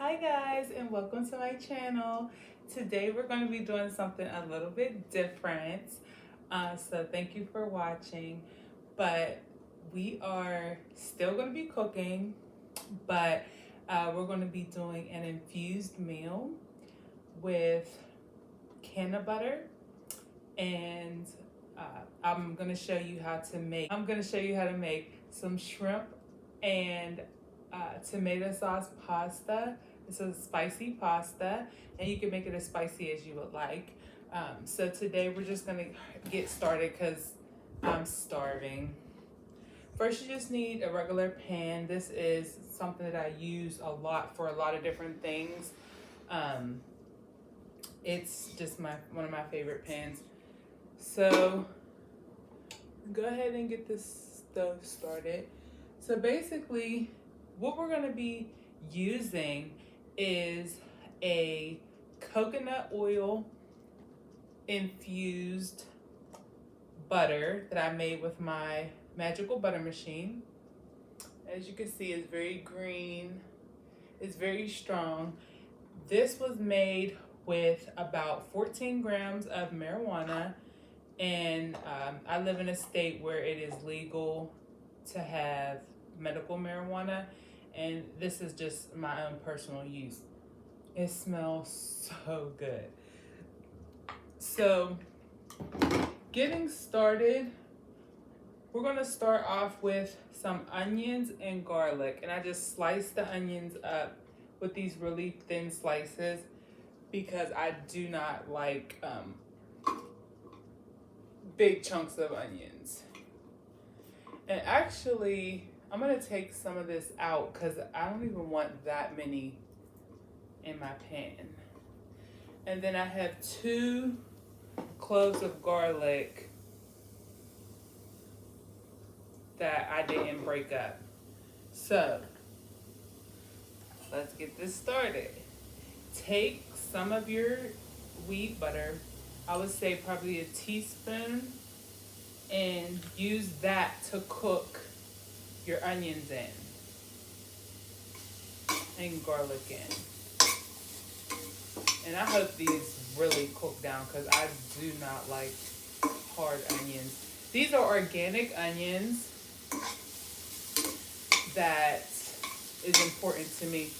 Hi guys, and welcome to my channel. Today we're going to be doing something a little bit different. So thank you for watching. But we are still going to be cooking, but we're going to be doing an infused meal with canna butter, and I'm going to show you how to make some shrimp and tomato sauce pasta. This is spicy pasta, and you can make it as spicy as you would like. So today we're just gonna get started because I'm starving. First, you just need a regular pan. This is something that I use a lot for a lot of different things. It's just one of my favorite pans. So go ahead and get this stove started. So basically, what we're gonna be using is a coconut oil infused butter that I made with my magical butter machine. As you can see, it's very green, it's very strong. This was made with about 14 grams of marijuana, and I live in a state where it is legal to have medical marijuana, and this is just my own personal use. It smells so good. So getting started, we're gonna start off with some onions and garlic, and I just sliced the onions up with these really thin slices because I do not like big chunks of onions. And actually, I'm gonna take some of this out because I don't even want that many in my pan. And then I have 2 cloves of garlic that I didn't break up. So let's get this started. Take some of your wheat butter, I would say probably a teaspoon, and use that to cook your onions in and garlic in. And I hope these really cook down because I do not like hard onions. These are organic onions. That is important to me.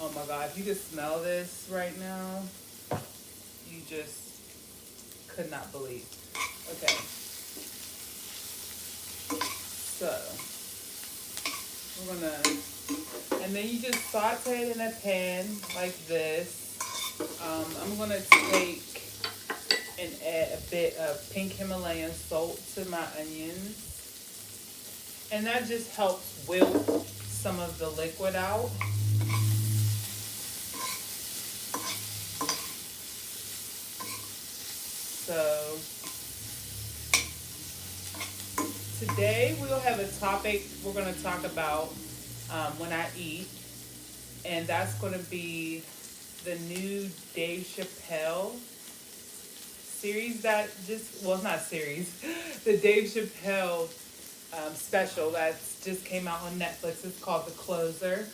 Oh my God, if you could smell this right now, you just could not believe. Okay. So, we're gonna, and then you just saute it in a pan like this. I'm gonna take and add a bit of pink Himalayan salt to my onions. And that just helps wilt some of the liquid out. So today we'll have a topic we're going to talk about when I eat, and that's going to be the new Dave Chappelle series that it's not series, the Dave Chappelle special that's just came out on Netflix. It's called The Closer.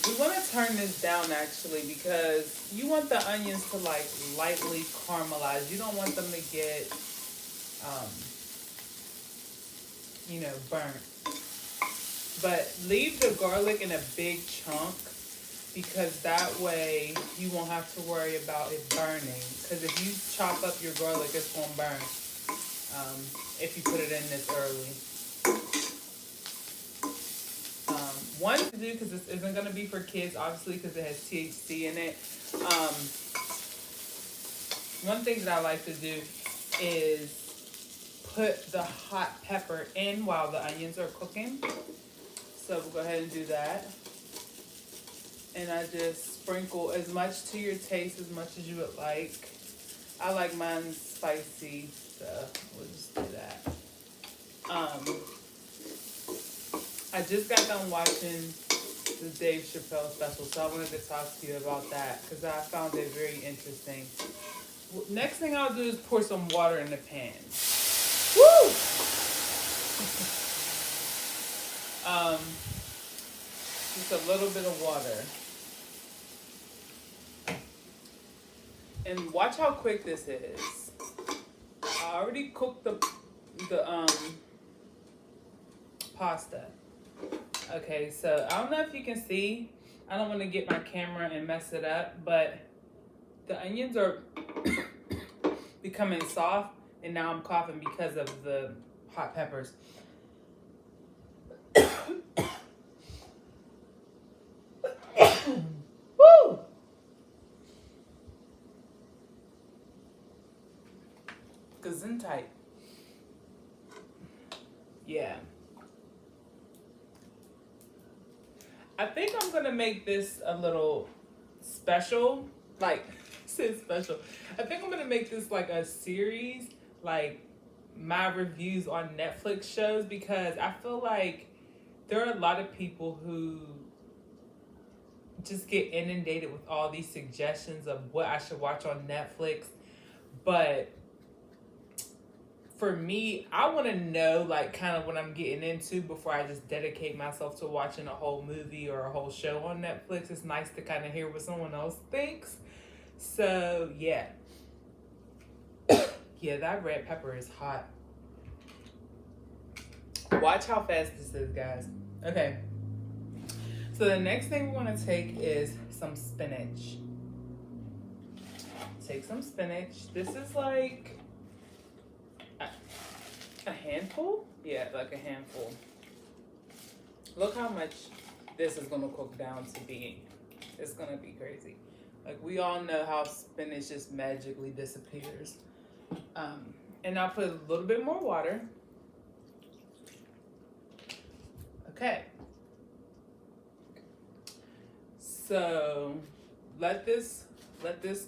We want to turn this down actually because you want the onions to like lightly caramelize. You don't want them to get, burnt. But leave the garlic in a big chunk because that way you won't have to worry about it burning. Because if you chop up your garlic, it's going to burn if you put it in this early. One to do, because this isn't going to be for kids, obviously, because it has THC in it. One thing that I like to do is put the hot pepper in while the onions are cooking. So we'll go ahead and do that. And I just sprinkle as much to your taste, as much as you would like. I like mine spicy, so we'll just do that. I just got done watching the Dave Chappelle special, so I wanted to talk to you about that because I found it very interesting. Next thing I'll do is pour some water in the pan. Woo! Um, just a little bit of water. And watch how quick this is. I already cooked the pasta. Okay, so I don't know if you can see. I don't want to get my camera and mess it up, but the onions are becoming soft, and now I'm coughing because of the hot peppers. Woo! Gesundheit. Yeah. I think I'm gonna make this a little special. Like, says special. I think I'm gonna make this like a series, like my reviews on Netflix shows, because I feel like there are a lot of people who just get inundated with all these suggestions of what I should watch on Netflix. But for me, I want to know like kind of what I'm getting into before I just dedicate myself to watching a whole movie or a whole show on Netflix. It's nice to kind of hear what someone else thinks. So yeah. Yeah, that red pepper is hot. Watch how fast this is, guys. Okay. So the next thing we want to take is some spinach. Take some spinach. This is like a handful? Yeah, like a handful. Look how much this is gonna cook down to be. It's gonna be crazy. Like, we all know how spinach just magically disappears. And I'll put a little bit more water. Okay. So let this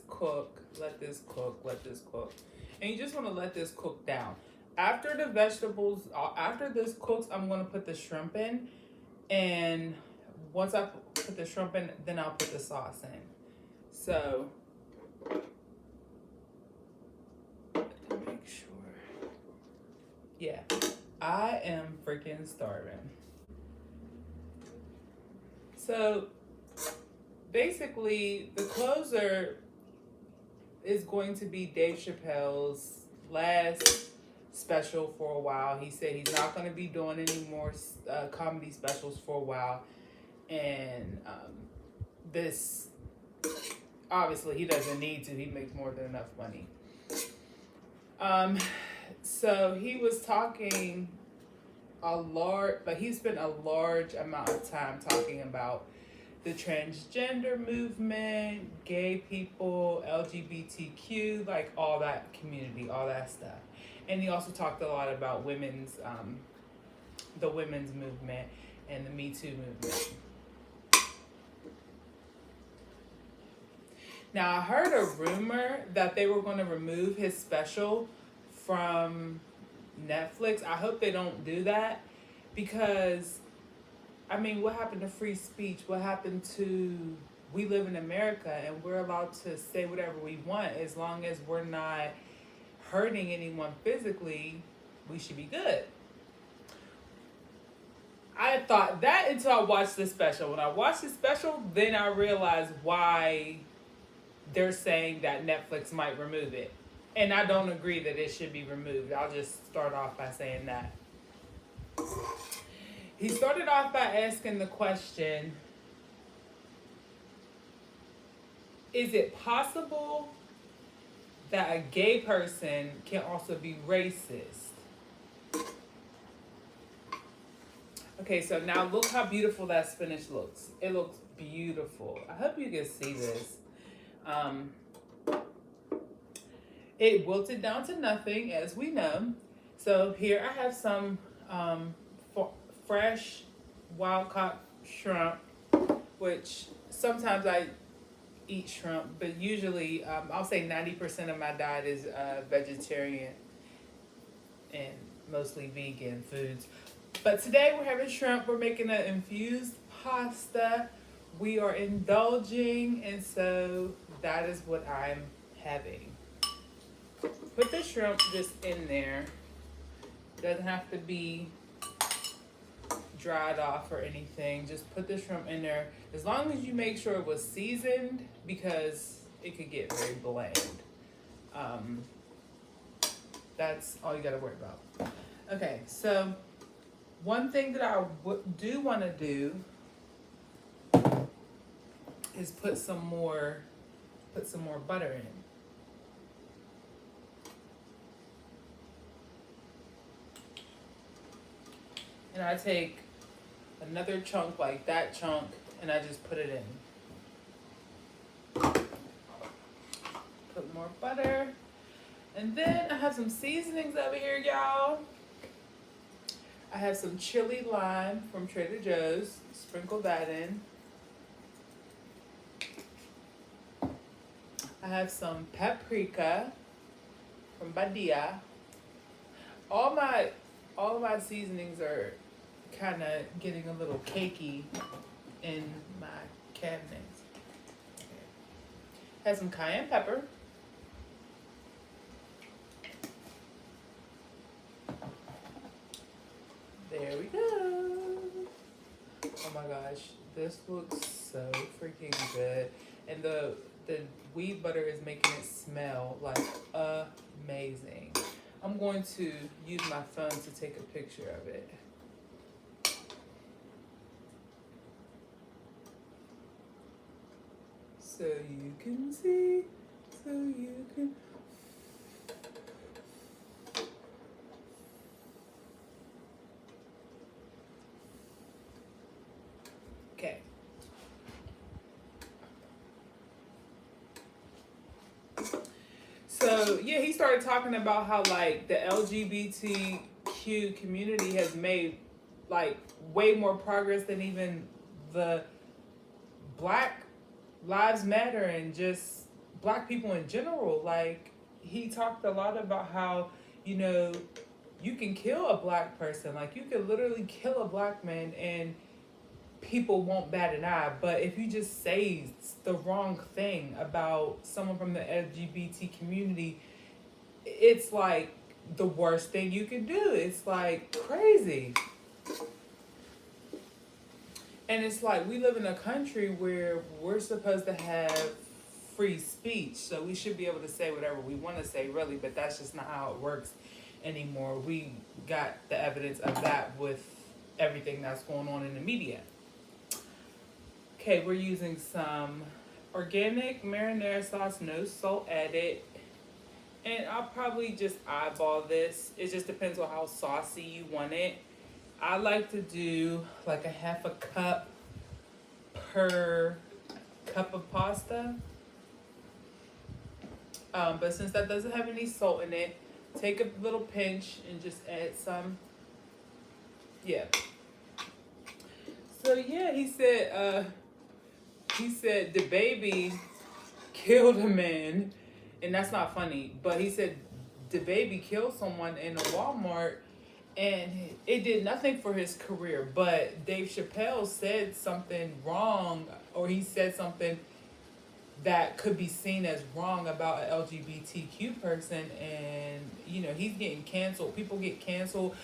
cook. And you just want to let this cook down. After the vegetables, after this cooks, I'm going to put the shrimp in. And once I put the shrimp in, then I'll put the sauce in. So, make sure. Yeah, I am freaking starving. So, basically, the closer is going to be Dave Chappelle's last special for a while. He said he's not going to be doing any more comedy specials for a while. And this, obviously, he doesn't need to. He makes more than enough money. So he was talking he spent a large amount of time talking about the transgender movement, gay people, LGBTQ, like all that community, all that stuff. And he also talked a lot about the women's movement and the Me Too movement. Now, I heard a rumor that they were going to remove his special from Netflix. I hope they don't do that, because, I mean, what happened to free speech? What happened to, we live in America and we're allowed to say whatever we want as long as we're not hurting anyone physically, we should be good. I thought that until I watched the special. When I watched the special, then I realized why they're saying that Netflix might remove it. And I don't agree that it should be removed. I'll just start off by saying that. He started off by asking the question, is it possible that a gay person can also be racist? Okay, so now look how beautiful that spinach looks. It looks beautiful. I hope you can see this. It wilted down to nothing, as we know. So here I have some fresh wild-caught shrimp, which sometimes I eat shrimp, but usually I'll say 90% of my diet is vegetarian and mostly vegan foods. But today we're having shrimp. We're making an infused pasta. We are indulging, and so that is what I'm having. Put the shrimp just in there, It doesn't have to be dried off or anything. Just put the shrimp in there. As long as you make sure it was seasoned, because it could get very bland. That's all you gotta worry about. Okay, so one thing that I do want to do is put some more butter in. And I take another chunk like that chunk and I just put it in. Put more butter. And then I have some seasonings over here, y'all. I have some chili lime from Trader Joe's. Sprinkle that in. I have some paprika from Badia. All of my seasonings are kind of getting a little cakey in my cabinets. Have some cayenne pepper. There we go. Oh my gosh, this looks so freaking good. And the weed butter is making it smell like amazing. I'm going to use my phone to take a picture of it. So you can see, so you can. Okay. So yeah, he started talking about how like the LGBTQ community has made like way more progress than even the Black Lives Matter and just Black people in general. Like he talked a lot about how, you know, you can kill a Black person. Like you can literally kill a Black man and people won't bat an eye. But if you just say the wrong thing about someone from the LGBT community, it's like the worst thing you can do. It's like crazy. And it's like we live in a country where we're supposed to have free speech. So we should be able to say whatever we want to say, really, but that's just not how it works anymore. We got the evidence of that with everything that's going on in the media. Okay, we're using some organic marinara sauce, no salt added. And I'll probably just eyeball this. It just depends on how saucy you want it. I like to do like a half a cup per cup of pasta. But since that doesn't have any salt in it, take a little pinch and just add some. Yeah. So yeah, he said the baby killed a man, and that's not funny, but he said the baby killed someone in a Walmart and it did nothing for his career. But Dave Chappelle said something wrong, or he said something that could be seen as wrong about an LGBTQ person, and you know, he's getting canceled. People get canceled.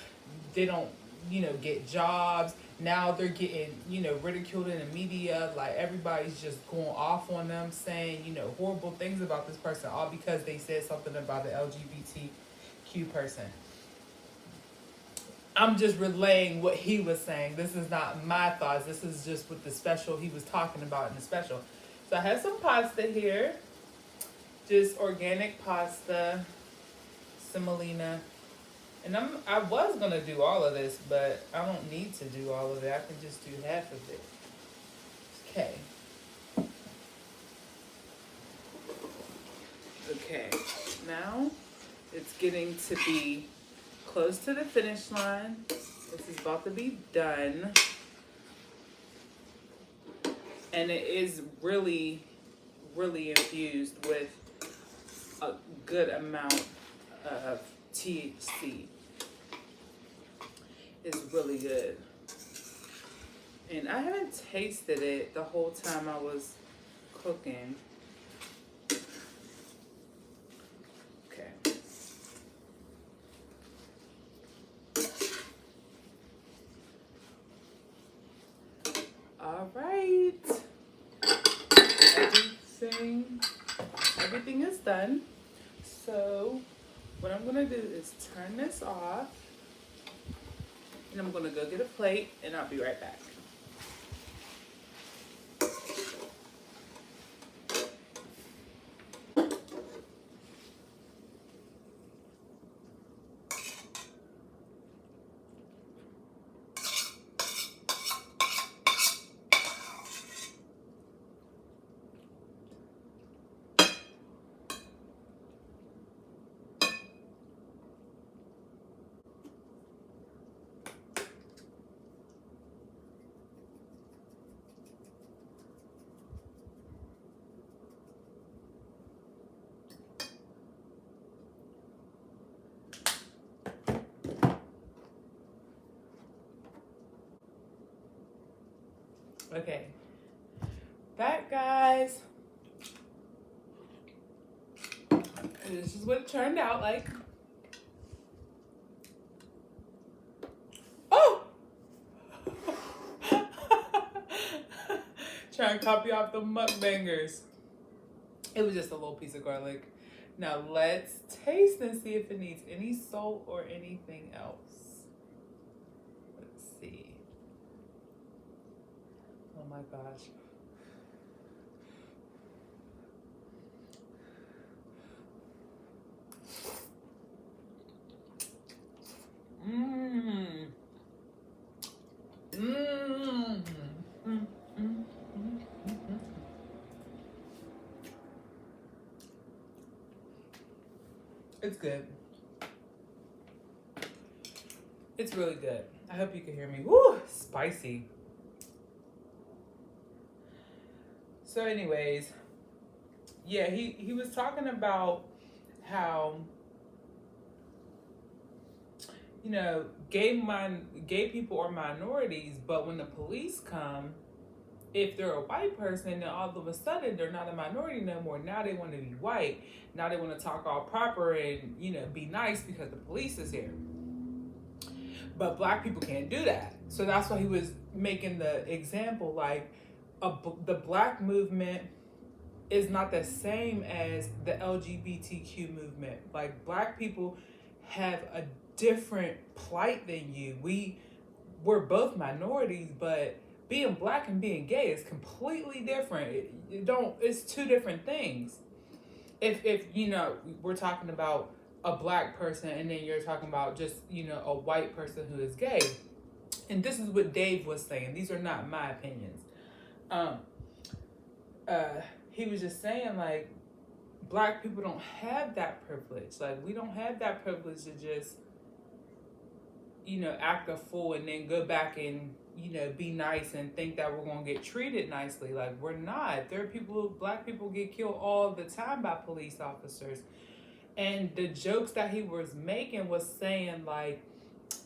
They don't, you know, get jobs. Now they're getting, you know, ridiculed in the media. Like everybody's just going off on them, saying, you know, horrible things about this person, all because they said something about the LGBTQ person. I'm just relaying what he was saying. This is not my thoughts. This is just what the special he was talking about in the special. So I have some pasta here. Just organic pasta, semolina. And I was going to do all of this, but I don't need to do all of it. I can just do half of it. Okay. Okay. Now it's getting to be close to the finish line. This is about to be done. And it is really, really infused with a good amount of THC. It's really good. And I haven't tasted it the whole time I was cooking. Okay. All right. Everything is done. So what I'm gonna do is turn this off, and I'm gonna go get a plate, and I'll be right back. Okay, back, guys. This is what it turned out like. Oh! Trying to copy off the mukbangers. It was just a little piece of garlic. Now let's taste and see if it needs any salt or anything else. Let's see. Oh my gosh. Mmm. Mmm. Mm, mm, mm. It's good. It's really good. I hope you can hear me. Woo, spicy. So anyways, yeah, he was talking about how, you know, gay people are minorities, but when the police come, if they're a white person, then all of a sudden they're not a minority no more. Now they want to be white. Now they want to talk all proper and, you know, be nice because the police is here. But black people can't do that. So that's why he was making the example, like the black movement is not the same as the LGBTQ movement. Like, black people have a different plight than you. We're both minorities, but being black and being gay is completely different. It's two different things. If you know, we're talking about a black person and then you're talking about just, you know, a white person who is gay. And this is what Dave was saying. These are not my opinions. He was just saying, like, black people don't have that privilege. Like, we don't have that privilege to just, you know, act a fool and then go back and, you know, be nice and think that we're going to get treated nicely. Like, we're not. There are people, black people get killed all the time by police officers. And the jokes that he was making was saying, like,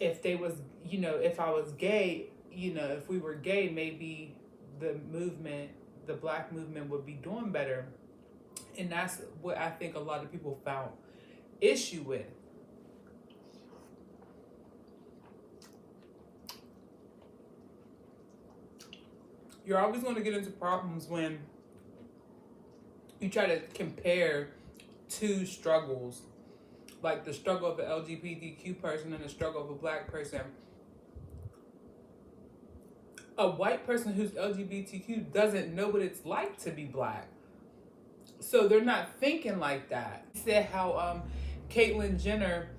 if they was, you know, if I was gay, you know, if we were gay, maybe the black movement would be doing better. And that's what I think a lot of people found issue with. You're always going to get into problems when you try to compare two struggles, like the struggle of an LGBTQ person and the struggle of a black person. A white person who's LGBTQ doesn't know what it's like to be black. So they're not thinking like that. He said how Caitlyn Jenner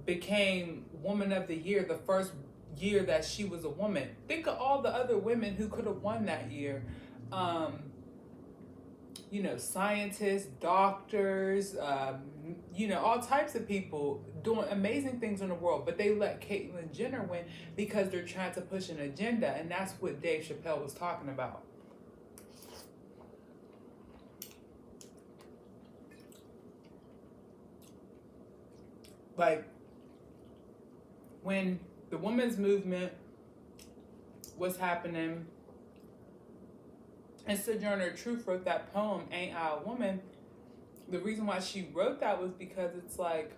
became Woman of the Year the first year that she was a woman. Think of all the other women who could have won that year. You know, scientists, doctors, you know, all types of people doing amazing things in the world. But they let Caitlyn Jenner win because they're trying to push an agenda. And that's what Dave Chappelle was talking about. Like, when the women's movement was happening, and Sojourner Truth wrote that poem, Ain't I a Woman? The reason why she wrote that was because it's like,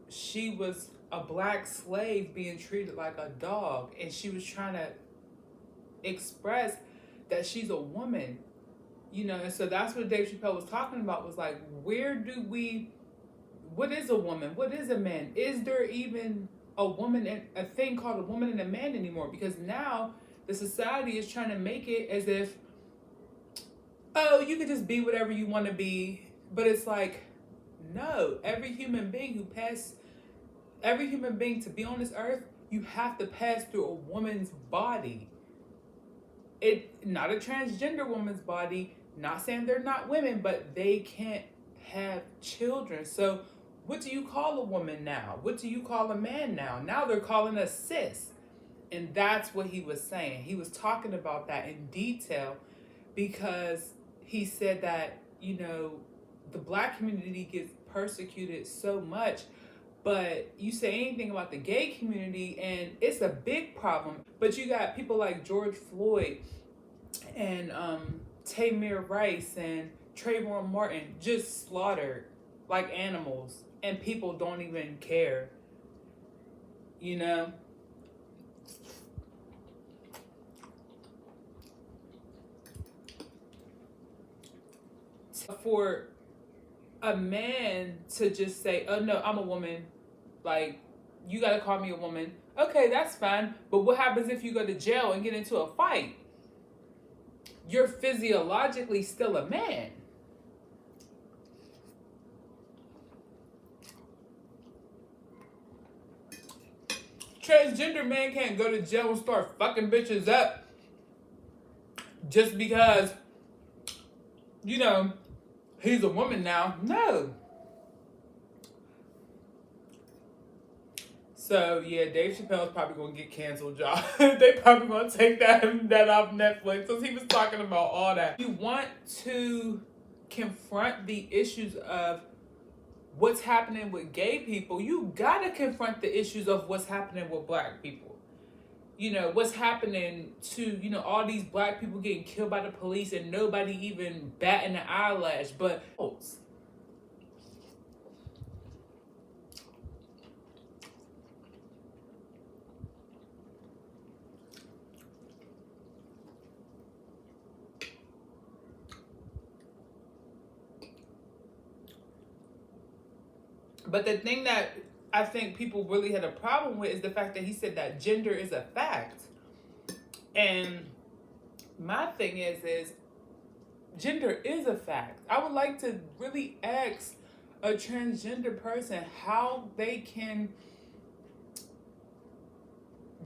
she was a black slave being treated like a dog, and she was trying to express that she's a woman, and so that's what Dave Chappelle was talking about, was like, what is a woman? What is a man? Is there even a thing called a woman and a man anymore? Because now the society is trying to make it as if, oh, you can just be whatever you want to be. But it's like, no, every human being to be on this earth, you have to pass through a woman's body. Not a transgender woman's body, not saying they're not women, but they can't have children. So what do you call a woman now? What do you call a man now? Now they're calling us cis. And that's what he was saying. He was talking about that in detail, because he said that, the black community gets persecuted so much, but you say anything about the gay community and it's a big problem. But you got people like George Floyd and Tamir Rice and Trayvon Martin just slaughtered like animals, and people don't even care, For a man to just say, oh no, I'm a woman, like, you gotta call me a woman. Okay, that's fine. But what happens if you go to jail and get into a fight? You're physiologically still a man. Transgender man can't go to jail and start fucking bitches up just because, he's a woman now. No. So yeah, Dave Chappelle's probably gonna get canceled, y'all. They probably gonna take that off Netflix, because he was talking about all that. You want to confront the issues of what's happening with gay people, you gotta confront the issues of what's happening with black people. What's happening to, all these black people getting killed by the police and nobody even batting an eyelash, but But the thing that I think people really had a problem with is the fact that he said that gender is a fact. And my thing is gender is a fact. I would like to really ask a transgender person how they can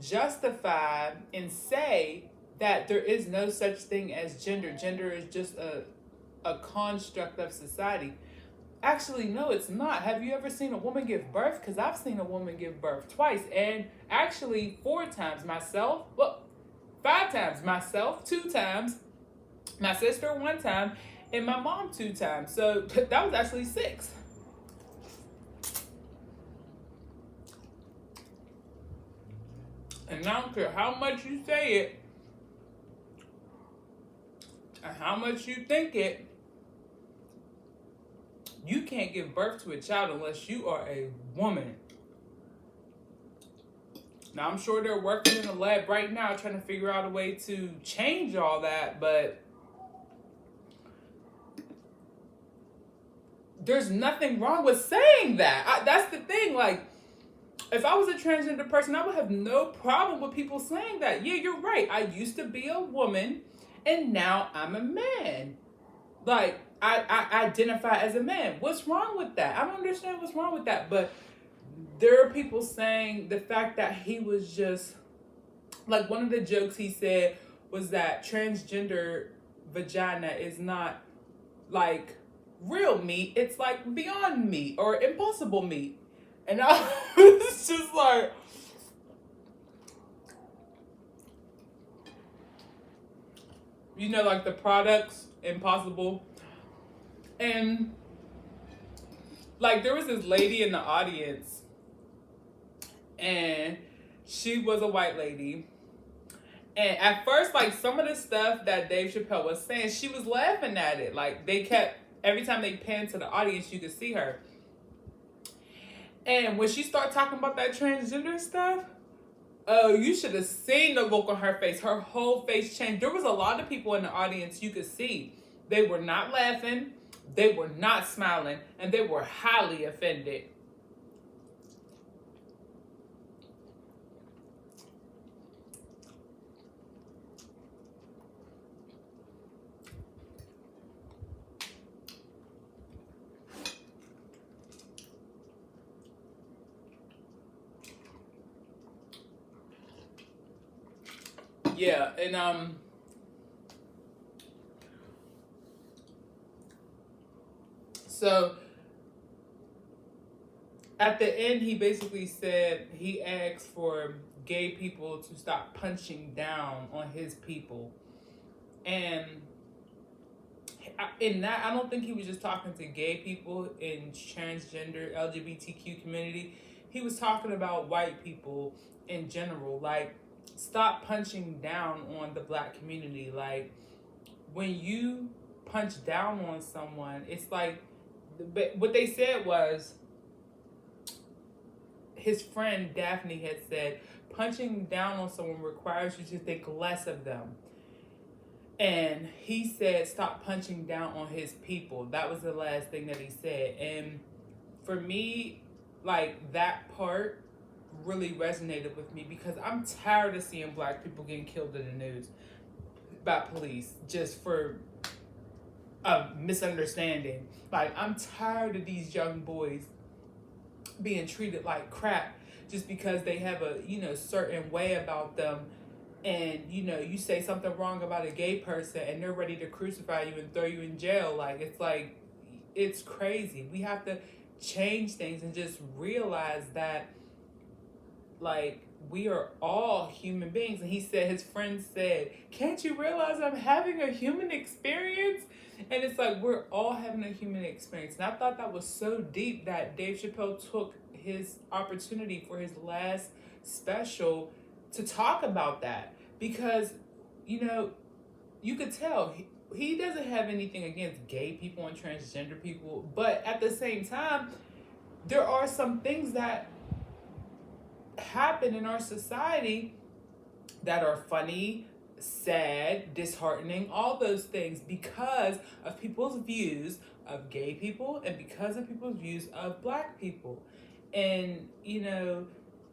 justify and say that there is no such thing as gender. Gender is just a construct of society. Actually, no, it's not. Have you ever seen a woman give birth? Because I've seen a woman give birth twice, and actually 4 times. Myself, 5 times. Myself 2 times, my sister 1 time, and my mom 2 times. So that was actually 6. And I don't care how much you say it and how much you think it, you can't give birth to a child unless you are a woman. Now, I'm sure they're working in the lab right now trying to figure out a way to change all that, but there's nothing wrong with saying that. That's the thing. Like, if I was a transgender person, I would have no problem with people saying that. Yeah, you're right. I used to be a woman, and now I'm a man. Like, I identify as a man. What's wrong with that? I don't understand what's wrong with that. But there are people saying the fact that he was just, like, one of the jokes he said was that transgender vagina is not like real meat. It's like Beyond Meat or Impossible Meat. And I was just like, like the products, Impossible. And like there was this lady in the audience, and she was a white lady. And at first, like, some of the stuff that Dave Chappelle was saying, she was laughing at it. Like, they kept, every time they panned to the audience, you could see her. And when she started talking about that transgender stuff, oh, you should have seen the look on her face. Her whole face changed. There was a lot of people in the audience you could see. They were not laughing, they were not smiling, and they were highly offended. Yeah, and so at the end, he basically said he asked for gay people to stop punching down on his people. And in that, I don't think he was just talking to gay people in transgender LGBTQ community. He was talking about white people in general. Like, stop punching down on the black community. Like, when you punch down on someone, it's like, what they said was, his friend Daphne had said, punching down on someone requires you to think less of them. And he said, stop punching down on his people. That was the last thing that he said. And for me, like, that part really resonated with me because I'm tired of seeing black people getting killed in the news by police just for a misunderstanding. Like, I'm tired of these young boys being treated like crap just because they have a, certain way about them. And, you say something wrong about a gay person and they're ready to crucify you and throw you in jail. Like, it's crazy. We have to change things and just realize that, like, we are all human beings. And he said, his friend said, can't you realize I'm having a human experience? And it's like, we're all having a human experience. And I thought that was so deep that Dave Chappelle took his opportunity for his last special to talk about that. Because, you could tell he doesn't have anything against gay people and transgender people. But at the same time, there are some things that happen in our society that are funny, sad, disheartening, all those things because of people's views of gay people and because of people's views of black people. And,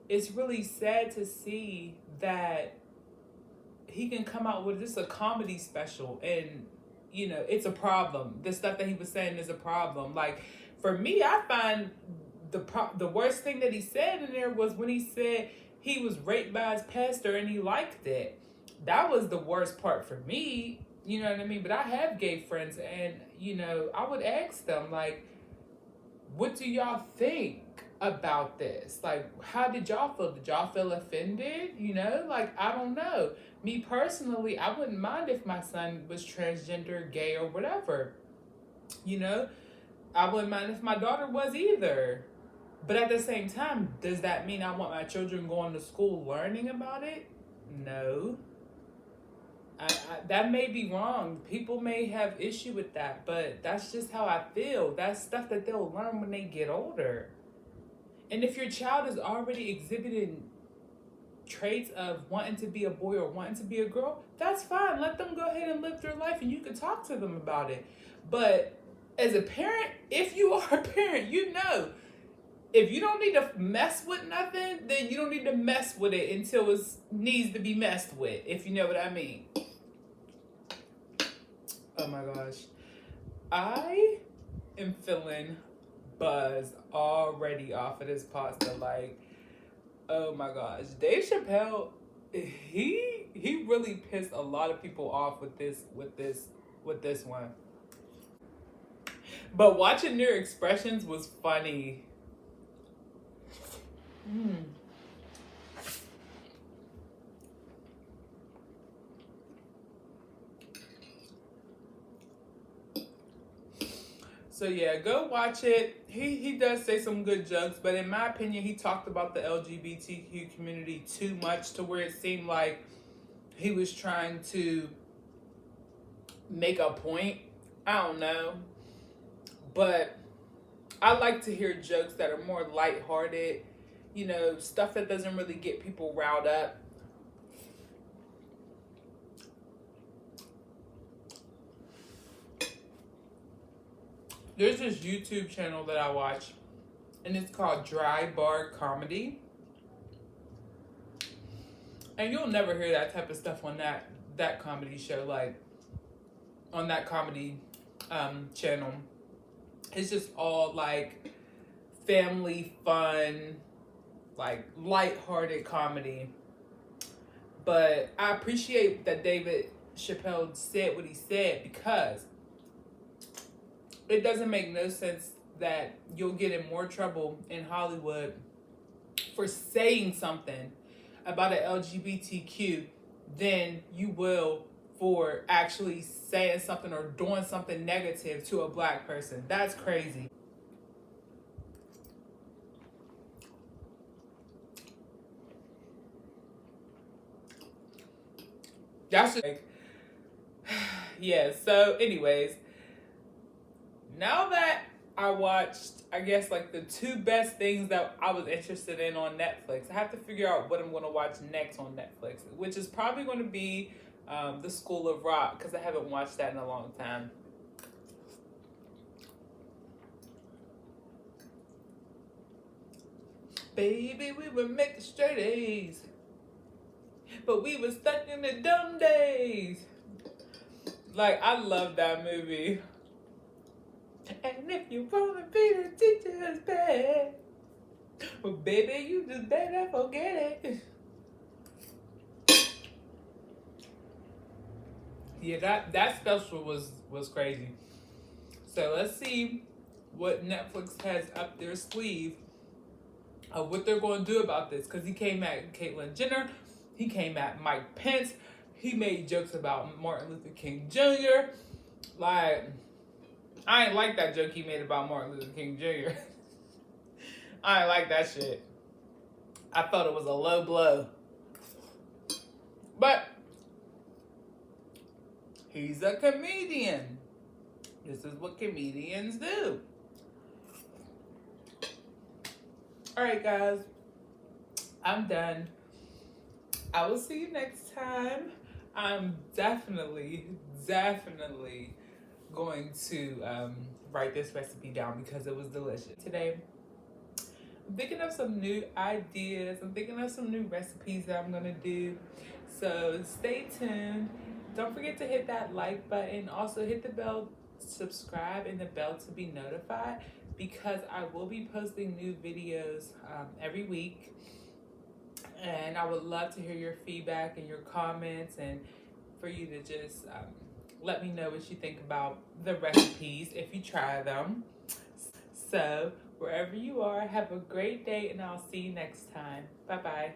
it's really sad to see that he can come out with just a comedy special and, it's a problem. The stuff that he was saying is a problem. Like, for me, I find the worst thing that he said in there was when he said he was raped by his pastor and he liked it. That was the worst part for me, you know what I mean? But I have gay friends and, I would ask them, like, what do y'all think about this? Like, how did y'all feel? Did y'all feel offended? Like, I don't know. Me personally, I wouldn't mind if my son was transgender, gay, or whatever. I wouldn't mind if my daughter was either. But at the same time, does that mean I want my children going to school learning about it? No. That may be wrong. People may have issue with that, but that's just how I feel. That's stuff that they'll learn when they get older. And if your child is already exhibiting traits of wanting to be a boy or wanting to be a girl, that's fine. Let them go ahead and live their life and you can talk to them about it. But as a parent, if you are a parent, if you don't need to mess with nothing, then you don't need to mess with it until it needs to be messed with, if you know what I mean. Oh my gosh. I am feeling buzzed already off of this pasta. Like, oh my gosh. Dave Chappelle, he really pissed a lot of people off with this one. But watching their expressions was funny. So yeah, go watch it. He does say some good jokes, but in my opinion, he talked about the LGBTQ community too much to where it seemed like he was trying to make a point. I don't know. But I like to hear jokes that are more lighthearted, you know, stuff that doesn't really get people riled up. There's this YouTube channel that I watch, and it's called Dry Bar Comedy. And you'll never hear that type of stuff on that comedy show, like on that comedy channel. It's just all like family fun, like lighthearted comedy. But I appreciate that David Chappelle said what he said, because it doesn't make no sense that you'll get in more trouble in Hollywood for saying something about an LGBTQ than you will for actually saying something or doing something negative to a black person. That's crazy. That's just like, yeah. So anyways, now that I watched, I guess, like the 2 best things that I was interested in on Netflix, I have to figure out what I'm going to watch next on Netflix, which is probably going to be The School of Rock, because I haven't watched that in a long time. Baby, we were making straight A's, but we were stuck in the dumb days. Like, I love that movie. And if you wanna be the teacher's pet, well, baby, you just better forget it. Yeah, that special was crazy. So let's see what Netflix has up their sleeve of what they're going to do about this. Because he came at Caitlyn Jenner, he came at Mike Pence, he made jokes about Martin Luther King Jr. Like, I ain't like that joke he made about Martin Luther King Jr. I ain't like that shit. I thought it was a low blow. But he's a comedian. This is what comedians do. Alright, guys. I'm done. I will see you next time. I'm definitely going to write this recipe down because it was delicious. Today, I'm thinking of some new ideas. I'm thinking of some new recipes that I'm going to do. So stay tuned. Don't forget to hit that like button. Also hit the bell, subscribe, and the bell to be notified, because I will be posting new videos every week. And I would love to hear your feedback and your comments, and for you to just let me know what you think about the recipes if you try them. So wherever you are, have a great day, and I'll see you next time. Bye-bye.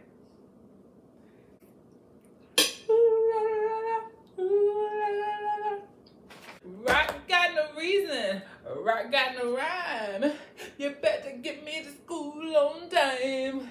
Rock got no reason, rock got no rhyme. You better get me to school on time.